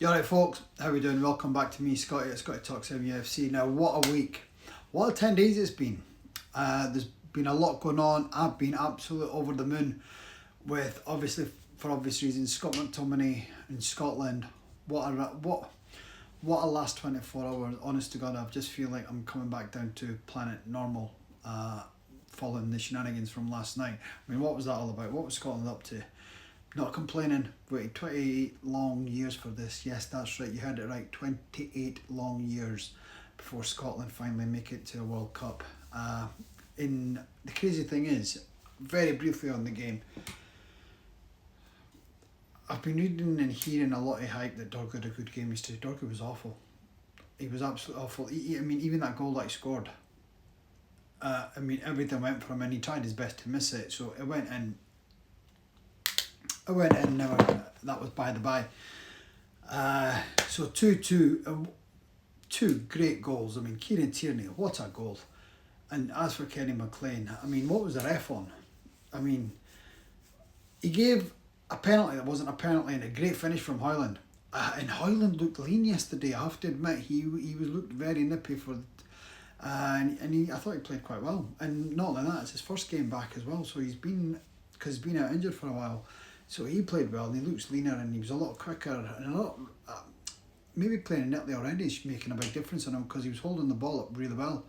You alright folks, how we doing? Welcome back to me, Scotty at Scotty Talks MUFC. Now what a week, what a 10 days it's been. There's been a lot going on. I've been absolutely over the moon with, obviously for obvious reasons, Scott McTominay in Scotland. What a last 24 hours, honest to God. I just feel like I'm coming back down to planet normal following the shenanigans from last night. I mean, what was that all about? What was Scotland up to? Not complaining, waited 28 long years for this. Yes, that's right, you heard it right, 28 long years before Scotland finally make it to a World Cup. The crazy thing is, very briefly on the game, I've been reading and hearing a lot of hype that Dorgu had a good game yesterday. Dorgu was awful. He was absolutely awful. I mean, even that goal that he scored, everything went for him and he tried his best to miss it, so it went in. That was by the by. So 2-2, two great goals. I mean, Kieran Tierney, what a goal. And as for Kenny McLean, I mean, what was the ref on? I mean, he gave a penalty that wasn't a penalty and a great finish from Hoyland. And Hoyland looked lean yesterday, I have to admit. He looked very nippy for... I thought he played quite well. And not only that, it's his first game back as well. So he's been out injured for a while. So he played well and he looks leaner and he was a lot quicker and a lot, maybe playing in Italy already is making a big difference on him because he was holding the ball up really well.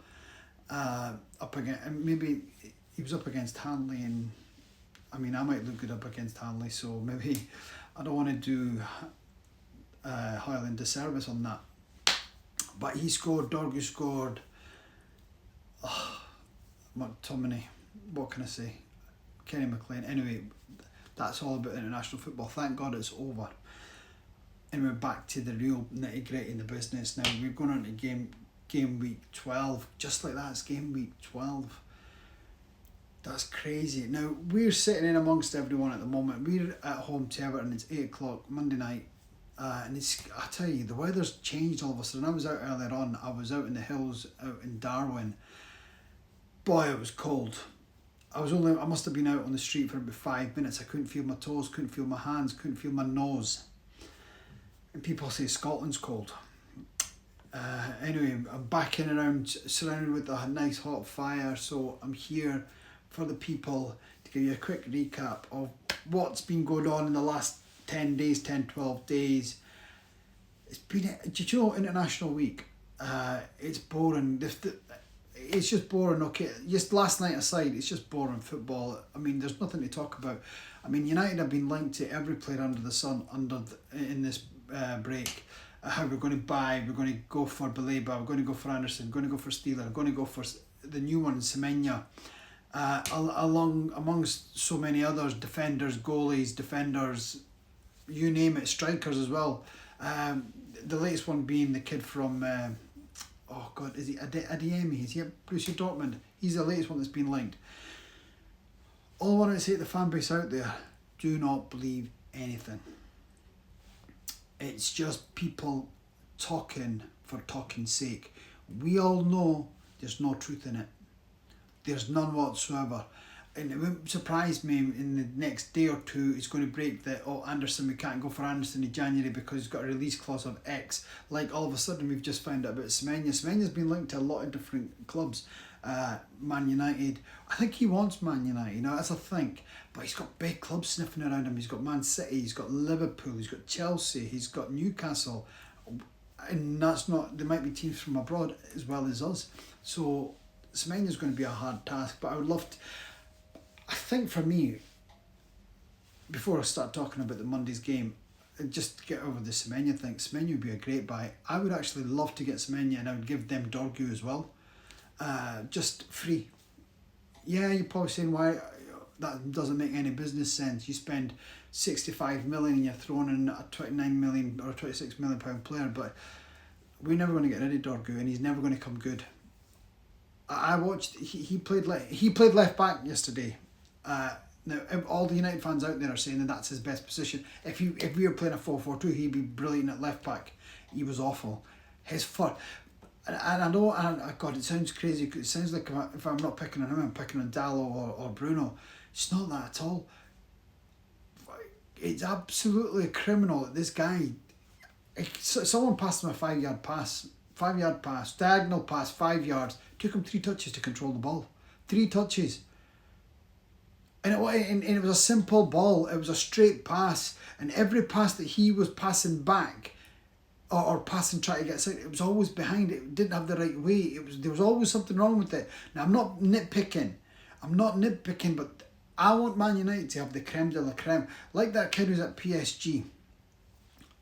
Maybe he was up against Hanley and I mean I might look good up against Hanley, so maybe I don't want to do Highland disservice on that. But he scored, Dorgu scored, McTominay, what can I say? Kenny McLean, anyway. That's all about international football. Thank God it's over. And we're back to the real nitty-gritty in the business now. We're going on to game week 12. Just like that, it's game week 12. That's crazy. Now, we're sitting in amongst everyone at the moment. We're at home to Everton. It's 8 o'clock Monday night. And I tell you, the weather's changed all of a sudden. I was out earlier on. I was out in the hills, out in Darwin. Boy, it was cold. I must have been out on the street for about 5 minutes. I couldn't feel my toes, couldn't feel my hands, couldn't feel my nose. And people say Scotland's cold. Anyway, I'm back in around, surrounded with a nice hot fire. So I'm here for the people to give you a quick recap of what's been going on in the last 10 days, 10, 12 days. It's been, did you know, International Week? It's boring. It's just boring, okay. Just last night aside, it's just boring football. I mean, there's nothing to talk about. I mean, United have been linked to every player under the sun in this break. How we're going to buy, we're going to go for Baleba, we're going to go for Anderson, we're going to go for Steeler, we're going to go for the new one, Semenya. Amongst so many others, defenders, goalies, you name it, strikers as well. The latest one being the kid from... oh God, is he Adeyemi? Is he at Borussia Dortmund? He's the latest one that's been linked. All I want to say to the fan base out there, do not believe anything. It's just people talking for talking's sake. We all know there's no truth in it. There's none whatsoever. And it wouldn't surprise me in the next day or two it's going to break that, Anderson, we can't go for Anderson in January because he's got a release clause of X. Like all of a sudden we've just found out about Semenya. Semenya's been linked to a lot of different clubs. Man United. I think he wants Man United, that's a think. But he's got big clubs sniffing around him. He's got Man City, he's got Liverpool, he's got Chelsea, he's got Newcastle. And that's not, there might be teams from abroad as well as us. So Semenya's going to be a hard task, but I would love to... I think for me, before I start talking about the Monday's game, just to get over the Semenya thing, Semenya would be a great buy. I would actually love to get Semenya and I would give them Dorgu as well. Just free. Yeah, you're probably saying why that doesn't make any business sense. You spend 65 million and you're throwing in a 29 million or 26 million pound player, but we're never going to get rid of Dorgu and he's never going to come good. I watched, he played left back yesterday. Now, all the United fans out there are saying that that's his best position. If we were playing a 4-4-2, he'd be brilliant at left back. He was awful. His foot, and I know, God, it sounds crazy. It sounds like if I'm not picking on him, I'm picking on Dallo or Bruno. It's not that at all. It's absolutely criminal that this guy Someone passed him a 5 yard pass, diagonal pass, 5 yards. Took him 3 touches to control the ball. 3 touches. And it was a simple ball. It was a straight pass. And every pass that he was passing back or passing, trying to get side, it was always behind. It didn't have the right way. There was always something wrong with it. Now, I'm not nitpicking, but I want Man United to have the creme de la creme. Like that kid who's at PSG.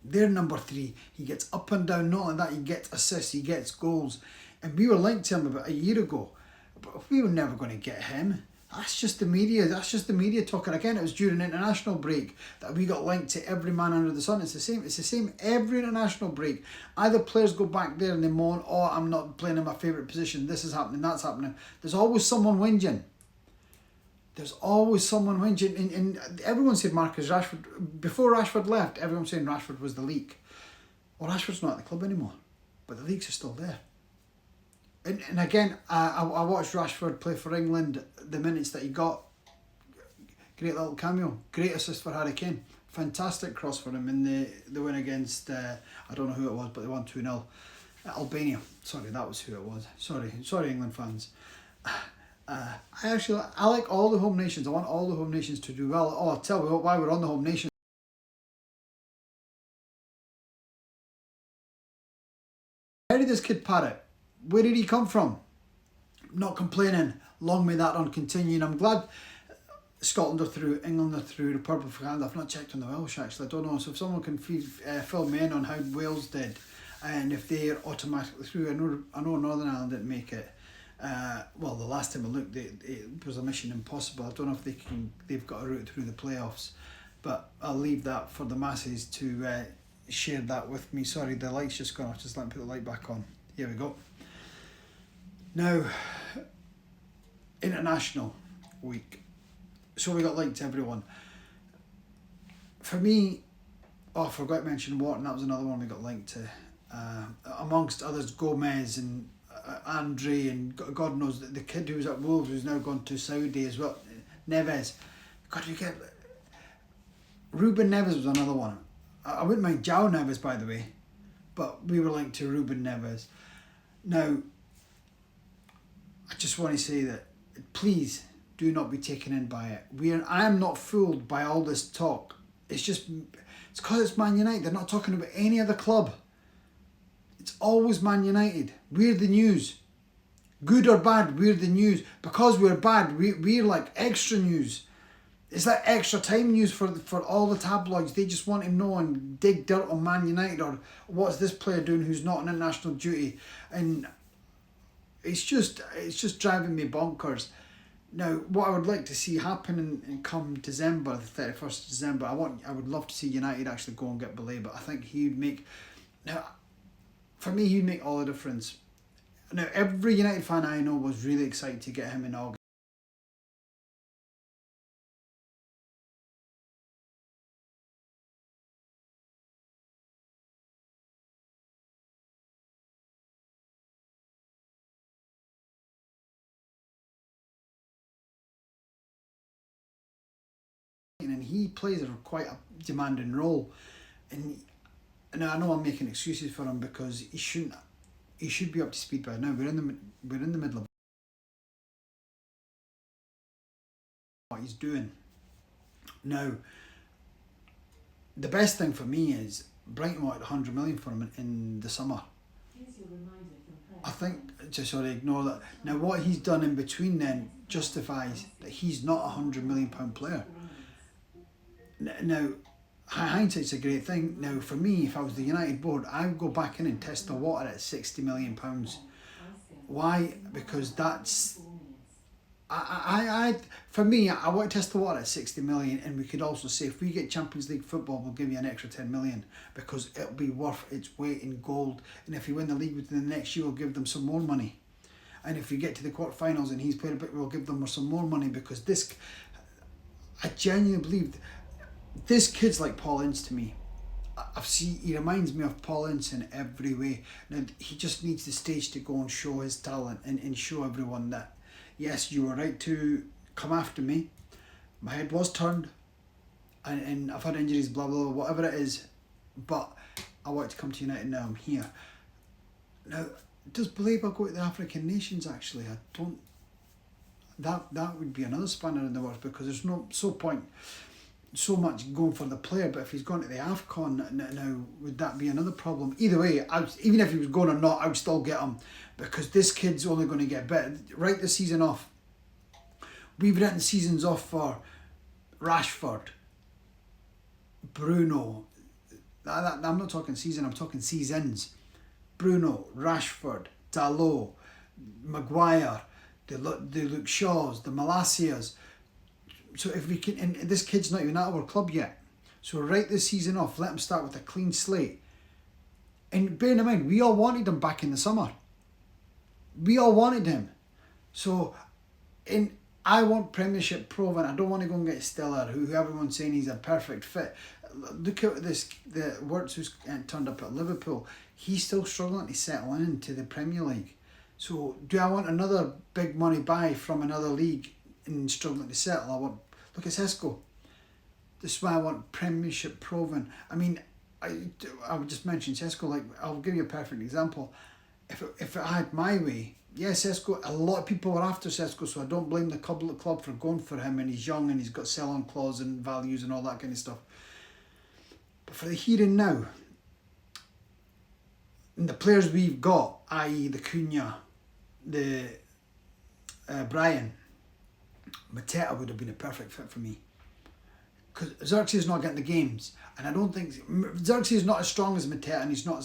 They're number 3. He gets up and down. Not only that, he gets assists, he gets goals. And we were linked to him about a year ago. But we were never going to get him. That's just the media. That's just the media talking. Again, it was during international break that we got linked to every man under the sun. It's the same every international break. Either players go back there and they moan, "Oh, I'm not playing in my favourite position. This is happening, that's happening." There's always someone whinging. And everyone said Marcus Rashford. Before Rashford left, everyone saying Rashford was the leak. Well, Rashford's not at the club anymore, but the leaks are still there. And again, I watched Rashford play for England. The minutes that he got, great little cameo, great assist for Harry Kane, fantastic cross for him in the win against I don't know who it was, but they won 2-0. Albania. Sorry, that was who it was. Sorry, England fans. I like all the home nations. I want all the home nations to do well. Oh, I'll tell you why we're on the home nation. How did this kid parrot? Where did he come from? Not complaining. Long may that run continue. And I'm glad Scotland are through, England are through, Republic of Ireland. I've not checked on the Welsh actually. I don't know. So if someone can fill me in on how Wales did, and if they're automatically through. I know Northern Ireland didn't make it. Well, the last time I looked, it was a mission impossible. I don't know if they've got a route through the playoffs, but I'll leave that for the masses to share that with me. Sorry, the light's just gone off. Just let me put the light back on. Here we go. Now, international week. So we got linked to everyone. For me, I forgot to mention Wharton. That was another one we got linked to. Amongst others, Gomez and Andre and God knows the kid who was at Wolves who's now gone to Saudi as well. Neves. God, you get Ruben Neves was another one. I wouldn't mind João Neves, by the way, but we were linked to Ruben Neves. Now, I just want to say that please do not be taken in by it. I am not fooled by all this talk. It's because it's Man United. They're not talking about any other club. It's always Man United. We're the news. Good or bad, we're the news. Because we're bad, we're like extra news. It's like extra time news for all the tabloids. They just want to know and dig dirt on Man United or what's this player doing who's not on international duty. And it's just driving me bonkers. Now, what I would like to see happen in come December, the 31st of December, I would love to see United actually go and get Belay, but I think he'd make... Now, for me, he'd make all the difference. Now, every United fan I know was really excited to get him in August. And he plays quite a demanding role. And I know I'm making excuses for him because he should be up to speed by now. We're in the middle of what he's doing. Now, the best thing for me is Brighton wanted 100 million for him in the summer. I think, ignore that. Now, what he's done in between then justifies that he's not a £100 million player. Now, hindsight's a great thing. Now, for me, if I was the United board, I would go back in and test the water at £60 million. Why? Because that's... For me, I want to test the water at 60 million, and we could also say if we get Champions League football, we'll give you an extra 10 million because it'll be worth its weight in gold. And if you win the league within the next year, we'll give them some more money. And if we get to the quarterfinals and he's played a bit, we'll give them some more money because this, I genuinely believe, this kid's like Paul Ince to me. He reminds me of Paul Ince in every way. Now, he just needs the stage to go and show his talent and show everyone that, yes, you were right to come after me. My head was turned and I've had injuries, blah, blah, blah, whatever it is. But I want to come to United now, I'm here. Now, does Baleba go to the African nations actually? I don't. That would be another spanner in the works, because there's so much going for the player, but if he's gone to the AFCON now, would that be another problem? Either way, even if he was going or not, I would still get him, because this kid's only going to get better. Write the season off. We've written seasons off for Rashford, Bruno. I'm not talking season, I'm talking seasons. Bruno, Rashford, Dalot, Maguire, the Luke Shaws, the Malacias. So if we can, and this kid's not even at our club yet, so write this season off, let him start with a clean slate. And bearing in mind, we all wanted him back in the summer. We all wanted him. So, I want Premiership proven. I don't want to go and get Stiller, who everyone's saying he's a perfect fit. Look at this, the Wirtz who's turned up at Liverpool. He's still struggling to settle into the Premier League. So do I want another big money buy from another league and struggling to settle? Look at Sesko. This is why I want Premiership proven. I mean, I would just mention Sesko. Like, I'll give you a perfect example. If I had my way, yes, Sesko. A lot of people were after Sesko, so I don't blame the club for going for him. And he's young and he's got sell-on clause and values and all that kind of stuff. But for the here and now, and the players we've got, i.e. the Cunha, the Brian, Mateta would have been a perfect fit for me. Because Xerxes is not getting the games, and I don't think Xerxes is not as strong as Mateta, and he's not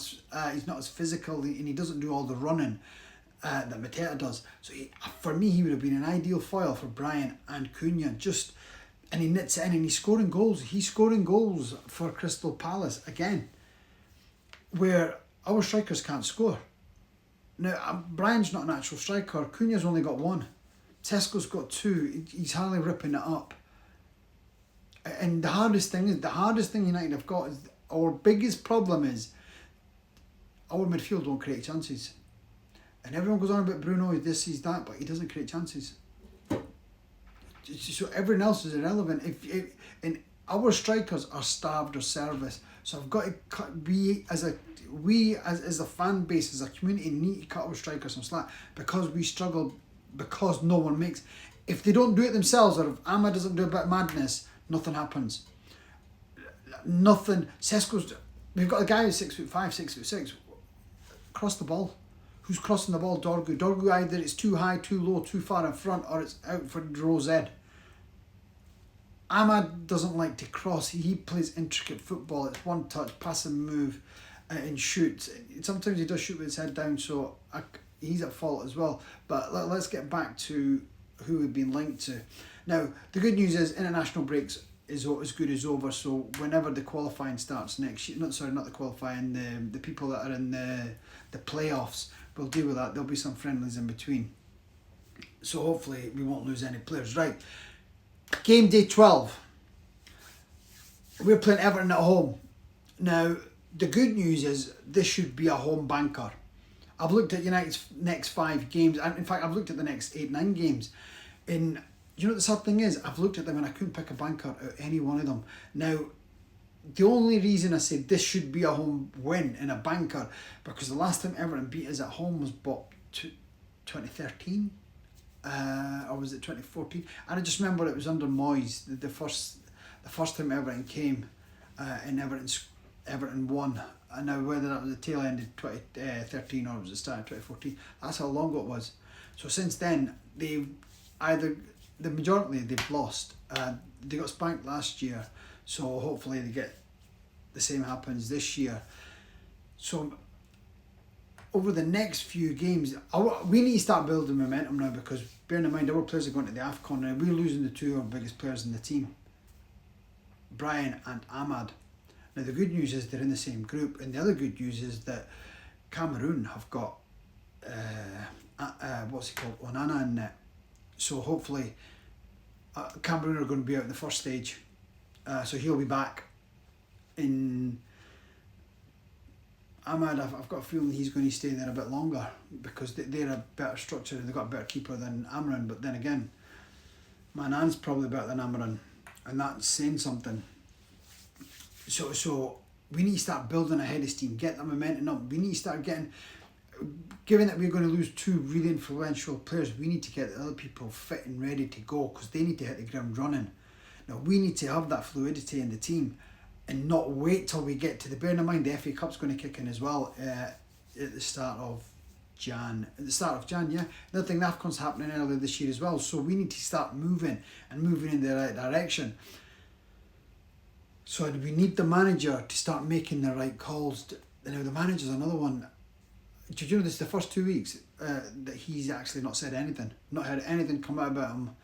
as physical, and he doesn't do all the running that Mateta does. So for me, he would have been an ideal foil for Brian and Cunha. And he knits it in, and he's scoring goals. He's scoring goals for Crystal Palace again, where our strikers can't score. Now, Brian's not a natural striker. Cunha's only got one. Sesko's got two. He's hardly ripping it up. And the hardest thing United have got is, our biggest problem is, our midfield don't create chances. And everyone goes on about Bruno, he's this, he's that, but he doesn't create chances. So everyone else is irrelevant. And our strikers are starved of service. So I've got to cut. We as a fan base, as a community, need to cut our strikers some slack, because we struggle, because no one makes. If they don't do it themselves, or if Ama doesn't do a bit of madness, nothing happens. Nothing. We've got a guy who's 6'5", 6'6". Cross the ball. Who's crossing the ball? Dorgu. Dorgu, either it's too high, too low, too far in front, or it's out for row Z. Ahmad doesn't like to cross. He plays intricate football. It's one touch, pass and move, and shoot. Sometimes he does shoot with his head down, so he's at fault as well. But let's get back to who we've been linked to. Now, the good news is international breaks is as good as over. So whenever the qualifying starts next year, not the qualifying, the people that are in the playoffs, we'll deal with that. There'll be some friendlies in between. So hopefully we won't lose any players. Right. Game day 12. We're playing Everton at home. Now, the good news is this should be a home banker. I've looked at United's next 5 games, and in fact I've looked at the next 8-9 games. And you know what the sad thing is? I've looked at them and I couldn't pick a banker out of any one of them. Now, the only reason I said this should be a home win in a banker, because the last time Everton beat us at home was 2013, or was it 2014? And I just remember it was under Moyes, the first time Everton came, and Everton won. And now whether that was the tail end of 2013 or was the start of 2014, that's how long ago it was. So since then, they've lost. They got spanked last year, so hopefully the same happens this year. So over the next few games, we need to start building momentum now, because bearing in mind our players are going to the AFCON and we're losing the two of our biggest players in the team, Brian and Ahmad. Now the good news is they're in the same group, and the other good news is that Cameroon have got Onana in net. So hopefully Cameroon are going to be out in the first stage. So he'll be back. In Ahmad, I've got a feeling he's going to stay there a bit longer, because they're a better structure and they've got a better keeper than Amran. But then again, Manan's probably better than Amran, and that's saying something. So We need to start building ahead of steam, get the momentum up. We need to start getting, given that we're going to lose two really influential players, we need to get the other people fit and ready to go because they need to hit the ground running. Now, we need to have that fluidity in the team and not wait till we get to bearing in mind the FA Cup's going to kick in as well at the start of Jan. At the start of Jan, yeah. Another thing, AFCON's happening earlier this year as well, so we need to start moving in the right direction. So we need the manager to start making the right calls. Now, the manager's another one. Did you know this, the first 2 weeks that he's actually not said anything, not heard anything come out about him,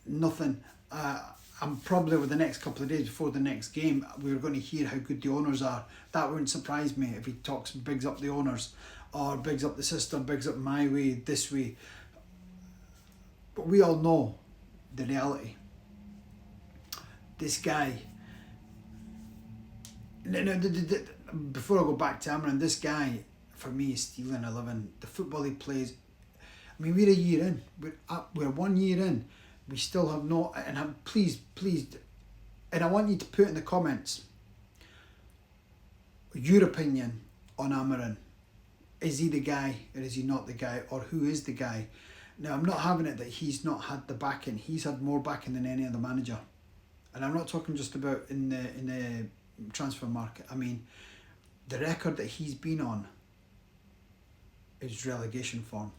nothing. I'm probably over the next couple of days before the next game, we're going to hear how good the owners are. That wouldn't surprise me if he bigs up the owners, or bigs up the system, bigs up my way, this way. But we all know the reality. This guy. Before I go back to Amarin, this guy for me is stealing a living. The football he plays. I mean, we're a year in. We're 1 year in. We still have no. And please, and I want you to put in the comments your opinion on Amarin. Is he the guy, or is he not the guy, or who is the guy? Now, I'm not having it that he's not had the backing. He's had more backing than any other manager, and I'm not talking just about in the transfer market. I mean, the record that he's been on is relegation form.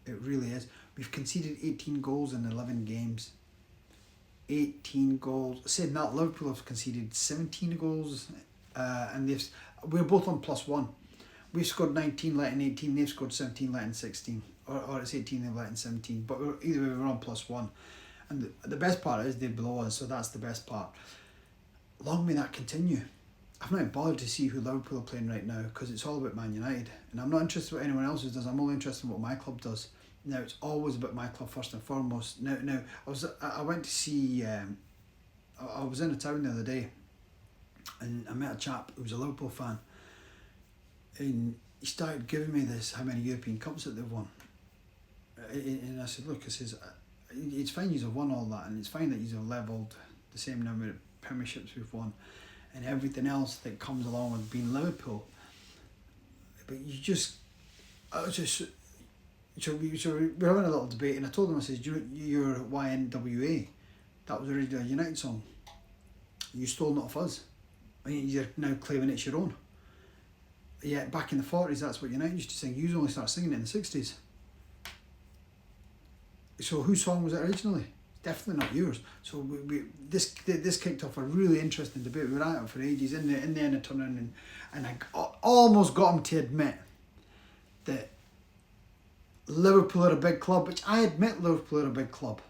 It really is. We've conceded 18 goals in 11 games. 18 goals. Saying that, Liverpool have conceded 17 goals, and we're both on +1. We've scored 19, letting 18. They've scored 17, letting 16. Or it's 18, they've letting 17. But either way, we're on +1. And the best part is they're below us, so that's the best part. Long may that continue. I've not even bothered to see who Liverpool are playing right now because it's all about Man United. And I'm not interested in what anyone else does. I'm only interested in what my club does. Now, it's always about my club first and foremost. Now I went to see... I was in a town the other day and I met a chap who was a Liverpool fan. And he started giving me this, how many European Cups that they've won. And I said, look, it's fine you have won all that, and it's fine that you have levelled the same number of premierships we've won and everything else that comes along with being Liverpool. But so we're having a little debate, and I told him, I said, you're YNWA. That was originally a United song. You stole it off us. And you're now claiming it's your own. Yeah, back in the 40s, that's what United used to sing. You only started singing it in the 60s. So whose song was it originally? Definitely not yours. So this kicked off a really interesting debate. We were at it for ages in the end of turning, and I almost got him to admit that Liverpool are a big club, which I admit Liverpool are a big club.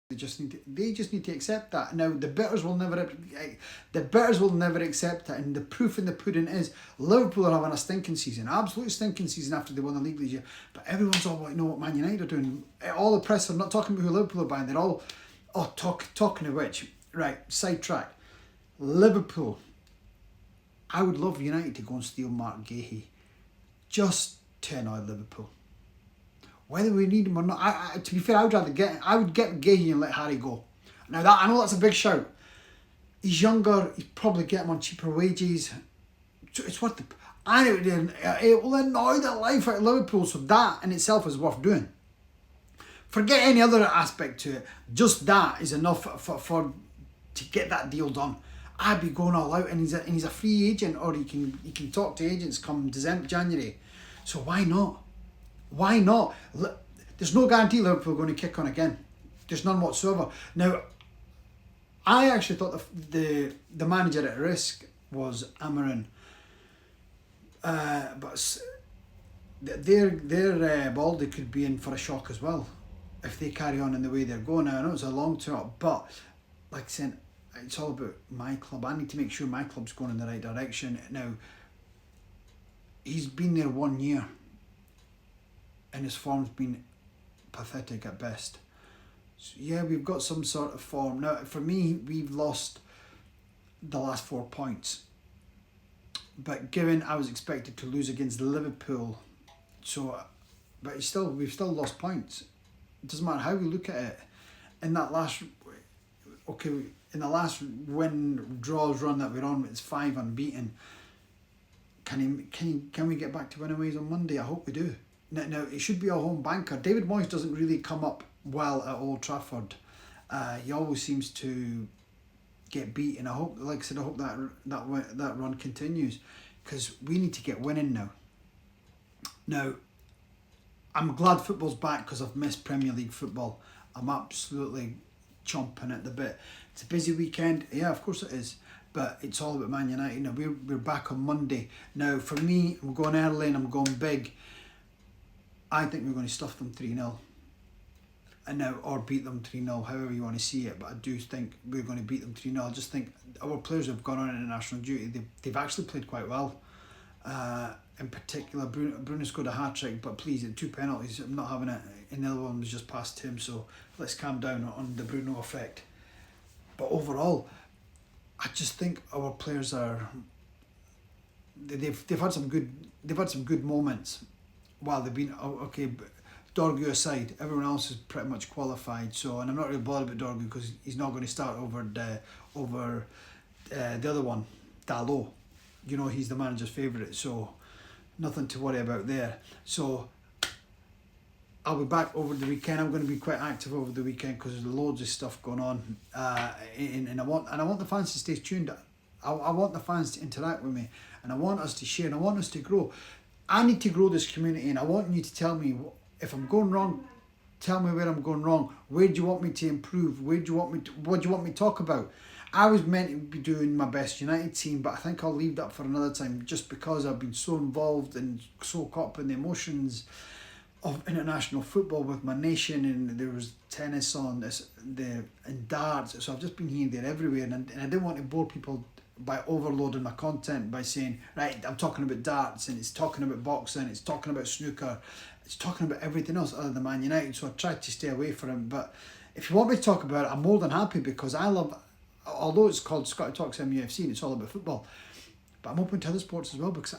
They just need to accept that. Now the bitters will never accept it, and the proof in the pudding is Liverpool are having a stinking season, absolute stinking season after they won the league this year. But everyone's all like, know what Man United are doing. All the press are not talking about who Liverpool are buying. They're all talking of which, right? Sidetrack. Liverpool. I would love United to go and steal Mark Gahey, just to annoy Liverpool. Whether we need him or not, to be fair, I would get Gahey and let Harry go. Now I know that's a big shout. He's younger. He'd probably get him on cheaper wages. So it's worth it will annoy the life out of Liverpool. So that in itself is worth doing. Forget any other aspect to it. Just that is enough for to get that deal done. I'd be going all out, and he's a free agent, or he can talk to agents come January. So why not? Why not? There's no guarantee Liverpool are going to kick on again. There's none whatsoever. Now, I actually thought the manager at risk was Amarin. But their Baldy could be in for a shock as well if they carry on in the way they're going. Now, I know it's a long term, but like I said, it's all about my club. I need to make sure my club's going in the right direction. Now, he's been there 1 year, and his form's been pathetic at best. So yeah, we've got some sort of form. Now, for me, we've lost the last 4 points. But given I was expected to lose against Liverpool, but we've still lost points. It doesn't matter how we look at it. in that last, in the last draws run that we're on, it's 5 unbeaten. Can we get back to winning ways on Monday? I hope we do. Now it should be a home banker. David Moyes doesn't really come up well at Old Trafford. He always seems to get beat, and I hope, like I said, I hope that run continues, because we need to get winning now. Now, I'm glad football's back because I've missed Premier League football. I'm absolutely chomping at the bit. It's a busy weekend. Yeah, of course it is. But it's all about Man United. Now, we're back on Monday. Now, for me, I'm going early and I'm going big. I think we're going to stuff them 3-0. And now, or beat them 3-0, however you want to see it. But I do think we're going to beat them 3-0. I just think our players have gone on international duty. They've actually played quite well. In particular, Bruno scored a hat-trick, but please, 2 penalties, I'm not having it. And the other one was just past him, so let's calm down on the Bruno effect. But overall, I just think our players are. They've had some good moments while they've been okay. But Dorgu aside, everyone else is pretty much qualified. So, and I'm not really bothered about Dorgu because he's not going to start over the other one, Dalot. You know, he's the manager's favourite, so nothing to worry about there. So I'll be back over the weekend. I'm going to be quite active over the weekend because there's loads of stuff going on, and I want the fans to stay tuned. I want the fans to interact with me, and I want us to share, and I want us to grow. I need to grow this community, and I want you to tell me if I'm going wrong. Tell me where I'm going wrong. Where do you want me to improve? What do you want me to talk about? I was meant to be doing my best United team, but I think I'll leave that for another time, just because I've been so involved and so caught up in the emotions of international football with my nation, and there was tennis on and darts, so I've just been here, there, everywhere, and I didn't want to bore people by overloading my content by saying, right, I'm talking about darts, and it's talking about boxing, it's talking about snooker, it's talking about everything else other than Man United, so I tried to stay away from it. But if you want me to talk about it, I'm more than happy, because I love, although it's called Scotty Talks MUFC and it's all about football, but I'm open to other sports as well, because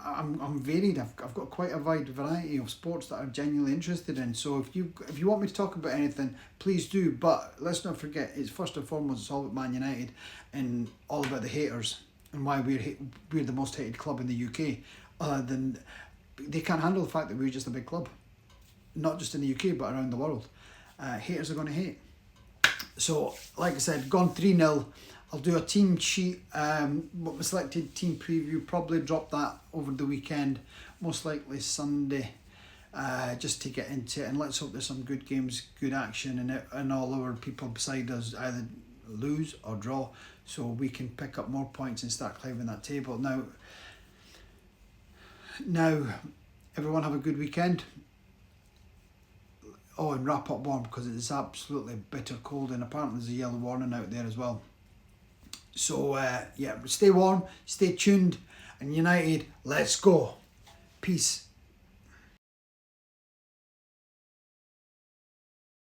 I'm varied. I've got quite a wide variety of sports that I'm genuinely interested in. So if you want me to talk about anything, please do. But let's not forget, it's first and foremost, it's all about Man United and all about the haters and why we're the most hated club in the UK. Other than they can't handle the fact that we're just a big club, not just in the UK but around the world. Haters are going to hate. So, like I said, gone 3-0. I'll do a team sheet, what my selected team preview, probably drop that over the weekend, most likely Sunday, just to get into it. And let's hope there's some good games, good action, and all our people beside us either lose or draw, so we can pick up more points and start climbing that table. Now, everyone have a good weekend. Oh, and wrap up warm, because it's absolutely bitter cold, and apparently there's a yellow warning out there as well. So, yeah, stay warm, stay tuned, and United, let's go. Peace.